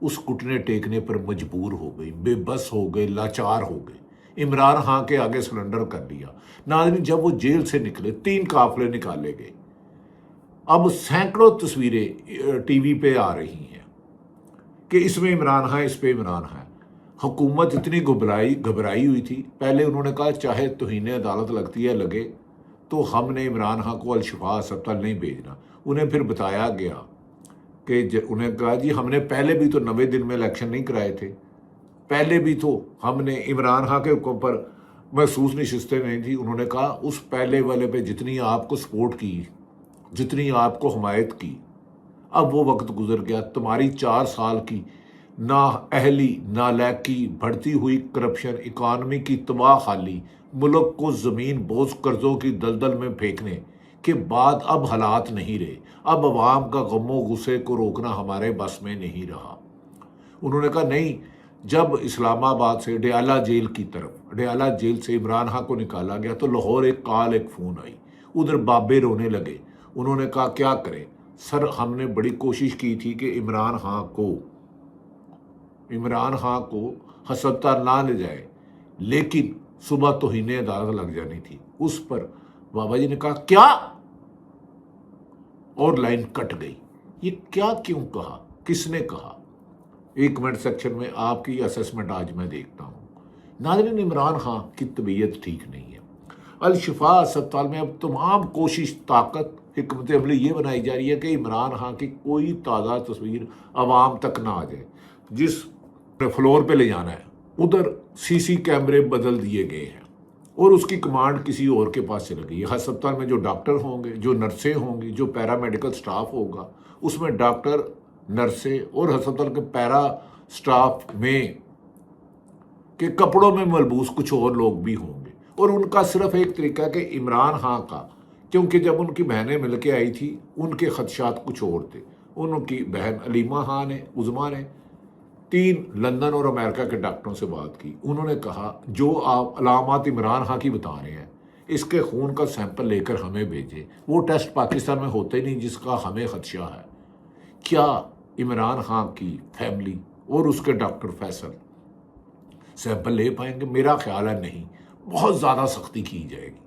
اس گھٹنے ٹیکنے پر مجبور ہو گئی، بے بس ہو گئے، لاچار ہو گئے، عمران خان کے آگے سرنڈر کر لیا۔ ناظرین، جب وہ جیل سے نکلے 3 قافلے نکالے گئے۔ اب سینکڑوں تصویریں ٹی وی پہ آ رہی ہیں کہ اس میں عمران خان، اس پہ عمران خان۔ حکومت اتنی گھبرائی ہوئی تھی، پہلے انہوں نے کہا چاہے توہین عدالت لگتی ہے لگے، تو ہم نے عمران خان کو الشفا ہسپتال نہیں بھیجنا۔ انہیں پھر بتایا گیا کہ انہیں کہا جی ہم نے پہلے بھی تو 90 دن میں الیکشن نہیں کرائے تھے، پہلے بھی تو ہم نے عمران خان کے حکم پر محسوس نشستیں نہیں تھی۔ انہوں نے کہا اس پہلے والے پہ جتنی آپ کو سپورٹ کی، جتنی آپ کو حمایت کی، اب وہ وقت گزر گیا۔ تمہاری 4 سال کی نااہلی، نالائقی، بڑھتی ہوئی کرپشن، اکانومی کی تباہ حالی، ملک کو زمین بوجھ قرضوں کی دلدل میں پھینکنے کے بعد اب حالات نہیں رہے۔ اب عوام کا غم و غصے کو روکنا ہمارے بس میں نہیں رہا۔ انہوں نے کہا نہیں، جب اسلام آباد سے ڈیالہ جیل کی طرف، ڈیالہ جیل سے عمران خان کو نکالا گیا تو لاہور ایک فون آئی، ادھر بابے رونے لگے۔ انہوں نے کہا کیا کریں سر، ہم نے بڑی کوشش کی تھی کہ عمران خان کو ہسپتال نہ لے جائے، لیکن صبح توہین عدالت لگ جانی تھی۔ اس پر بابا جی نے کہا کیا، اور لائن کٹ گئی۔ یہ کیا کیوں کہا، کس نے کہا؟ ایک کمنٹ سیکشن میں آپ کی اسیسمنٹ آج میں دیکھتا ہوں۔ ناظرین، عمران خان کی طبیعت ٹھیک نہیں ہے۔ الشفا ہسپتال میں اب تمام کوشش، طاقت، حکمت عملی یہ بنائی جا رہی ہے کہ عمران خان کی کوئی تازہ تصویر عوام تک نہ آ جائے۔ جس فلور پہ لے جانا ہے ادھر CC کیمرے بدل دیے گئے ہیں اور اس کی کمانڈ کسی اور کے پاس چلی گئی ہے۔ ہسپتال میں جو ڈاکٹر ہوں گے، جو نرسیں ہوں گی، جو پیرا میڈیکل سٹاف ہوگا، اس میں ڈاکٹر، نرسیں اور ہسپتال کے پیرا سٹاف میں کے کپڑوں میں ملبوس کچھ اور لوگ بھی ہوں گے، اور ان کا صرف ایک طریقہ ہے کہ عمران خان کا، کیونکہ جب ان کی بہنیں مل کے آئی تھی ان کے خدشات کچھ اور تھے۔ ان کی بہن علیمہ خان نے، عظمیٰ نے 3 لندن اور امریکہ کے ڈاکٹروں سے بات کی۔ انہوں نے کہا جو آپ علامات عمران خان کی بتا رہے ہیں، اس کے خون کا سیمپل لے کر ہمیں بھیجیں۔ وہ ٹیسٹ پاکستان میں ہوتے نہیں جس کا ہمیں خدشہ ہے۔ کیا عمران خان کی فیملی اور اس کے ڈاکٹر فیصل سیمپل لے پائیں گے؟ میرا خیال ہے نہیں، بہت زیادہ سختی کی جائے گی۔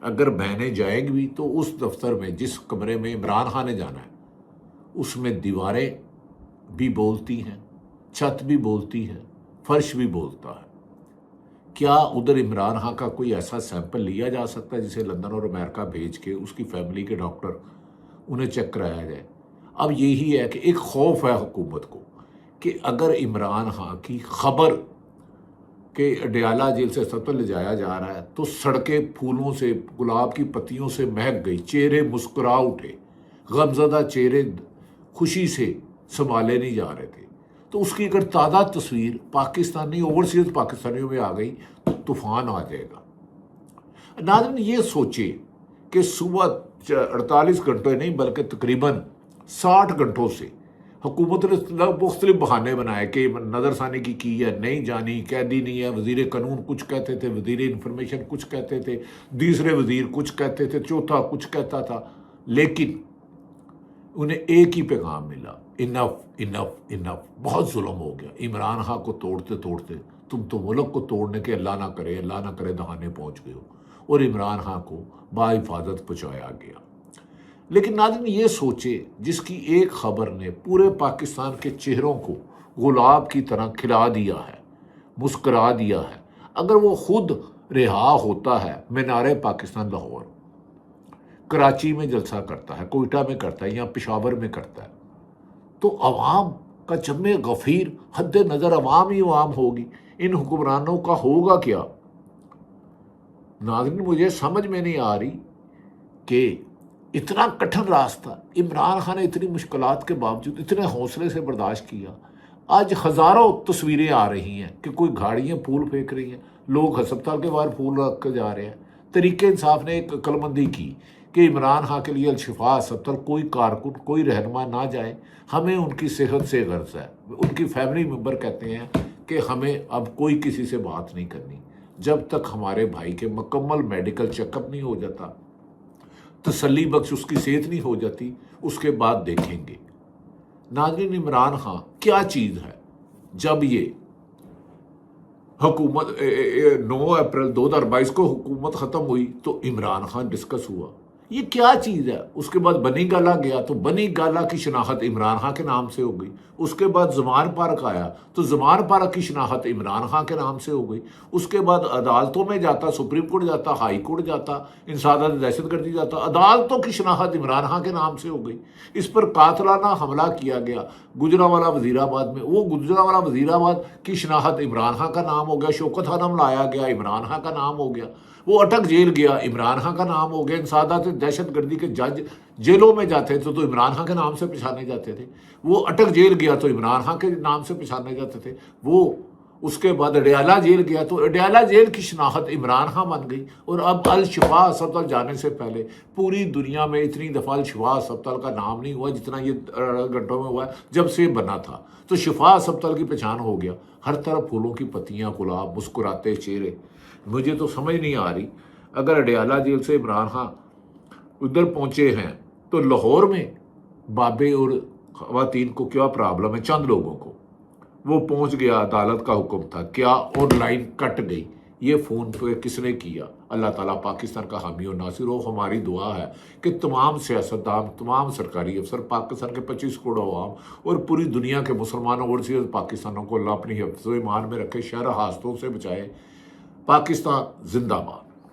اگر بہنیں جائیں گی بھی تو اس دفتر میں، جس کمرے میں عمران خان نے جانا ہے، اس میں دیواریں بھی بولتی ہیں، چھت بھی بولتی ہے، فرش بھی بولتا ہے۔ کیا ادھر عمران خان کا کوئی ایسا سیمپل لیا جا سکتا ہے جسے لندن اور امریکہ بھیج کے اس کی فیملی کے ڈاکٹر انہیں چیک کرایا جائے؟ اب یہی ہے کہ ایک خوف ہے حکومت کو کہ اگر عمران خان کی خبر کہ ڈیالہ جیل سے ہسپتال لے جایا جا رہا ہے تو سڑکیں پھولوں سے، گلاب کی پتیوں سے مہک گئی، چہرے مسکرا اٹھے، غمزدہ چہرے خوشی سے سنبھالے نہیں جا رہے تھے، تو اس کی اگر تازہ تصویر پاکستانی، اوورسیز پاکستانیوں میں آ گئی تو طوفان آ جائے گا۔ ناظرین، یہ سوچے کہ صبح 48 گھنٹے نہیں بلکہ تقریباً 60 گھنٹوں سے حکومت نے مختلف بہانے بنائے کہ نظر ثانی کی ہے، نہیں جانی، قیدی نہیں ہے، وزیر قانون کچھ کہتے تھے، وزیر انفارمیشن کچھ کہتے تھے، دوسرے وزیر کچھ کہتے تھے، چوتھا کچھ کہتا تھا، لیکن انہیں ایک ہی پیغام ملا، انف انف انف، بہت ظلم ہو گیا۔ عمران خان کو توڑتے توڑتے تم تو ملک کو توڑنے کے اللہ نہ کرے دہانے پہنچ گئے ہو، اور عمران خان کو بحفاظت پہنچایا گیا۔ لیکن ناظرین، یہ سوچے جس کی ایک خبر نے پورے پاکستان کے چہروں کو گلاب کی طرح کھلا دیا ہے، مسکرا دیا ہے، اگر وہ خود رہا ہوتا ہے مینار پاکستان لاہور، کراچی میں جلسہ کرتا ہے، کوئٹہ میں کرتا ہے یا پشاور میں کرتا ہے، تو عوام کا جمع غفیر حد نظر عوام ہی عوام ہوگی، ان حکمرانوں کا ہوگا کیا؟ ناظرین، مجھے سمجھ میں نہیں آ رہی کہ اتنا کٹھن راستہ عمران خان نے اتنی مشکلات کے باوجود اتنے حوصلے سے برداشت کیا۔ آج ہزاروں تصویریں آ رہی ہیں کہ کوئی گاڑیاں پھول پھینک رہی ہیں، لوگ ہسپتال کے باہر پھول رکھ کے جا رہے ہیں۔ تحریک انصاف نے ایک عقل مندی کی کہ عمران خان کے لیے الشفا ہسپتال کوئی کارکن، کوئی رہنما نہ جائے، ہمیں ان کی صحت سے غرض ہے۔ ان کی فیملی ممبر کہتے ہیں کہ ہمیں اب کوئی کسی سے بات نہیں کرنی جب تک ہمارے بھائی کے مکمل میڈیکل چیک اپ نہیں ہو جاتا، تسلی بخش اس کی صحت نہیں ہو جاتی، اس کے بعد دیکھیں گے۔ ناظرین عمران خان کیا چیز ہے؟ جب یہ حکومت 9 اپریل 2022 کو حکومت ختم ہوئی تو عمران خان ڈسکس ہوا، یہ کیا چیز ہے؟ اس کے بعد بنی گالا گیا تو بنی گالا کی شناخت عمران خان کے نام سے ہو گئی، اس کے بعد زمان پارک آیا تو زمان پارک کی شناخت عمران خان کے نام سے ہو گئی، اس کے بعد عدالتوں میں جاتا، سپریم کورٹ جاتا، ہائی کورٹ جاتا، انسداد دہشت گردی جاتا، عدالتوں کی شناخت عمران خان کے نام سے ہو گئی۔ اس پر قاتلانہ حملہ کیا گیا گجرانوالہ وزیر آباد میں، وہ گجرانوالہ وزیر آباد کی شناخت عمران خان کا نام ہو گیا، شوکت خانم لایا گیا، عمران خان کا نام ہو گیا، وہ اٹک جیل گیا، عمران خان کا نام ہو گیا، انسداد دہشت گردی کے جج جیلوں میں جاتے تھے تو عمران خان کے نام سے پہچانے جاتے تھے، وہ اٹک جیل گیا تو عمران خان کے نام سے پہچانے جاتے تھے، وہ اس کے بعد اڈیالہ جیل گیا تو اڈیالہ جیل کی شناخت عمران خان بن گئی۔ اور اب الشفا ہسپتال جانے سے پہلے پوری دنیا میں اتنی دفعہ الشفا ہسپتال کا نام نہیں ہوا جتنا یہ 18 گھنٹوں میں ہوا ہے جب سے بنا تھا۔ تو شفا ہسپتال کی پہچان ہو گیا، ہر طرف پھولوں کی پتیاں، گلاب، مسکراتے چہرے۔ مجھے تو سمجھ نہیں آ رہی، اگر اڈیالہ جیل سے عمران خان ادھر پہنچے ہیں تو لاہور میں بابے اور خواتین کو کیا پرابلم ہے؟ چند لوگوں کو، وہ پہنچ گیا، عدالت کا حکم تھا، کیا اور لائن کٹ گئی، یہ فون پہ کس نے کیا؟ اللہ تعالیٰ پاکستان کا حامی و ناصر ہو۔ ہماری دعا ہے کہ تمام سیاستدان، تمام سرکاری افسر، پاکستان کے 25 کروڑ عوام اور پوری دنیا کے مسلمانوں اور سیاست پاکستانوں کو اللہ اپنی حفظ و ایمان میں رکھے، شر حاستوں سے بچائے۔ پاکستان زندہ باد۔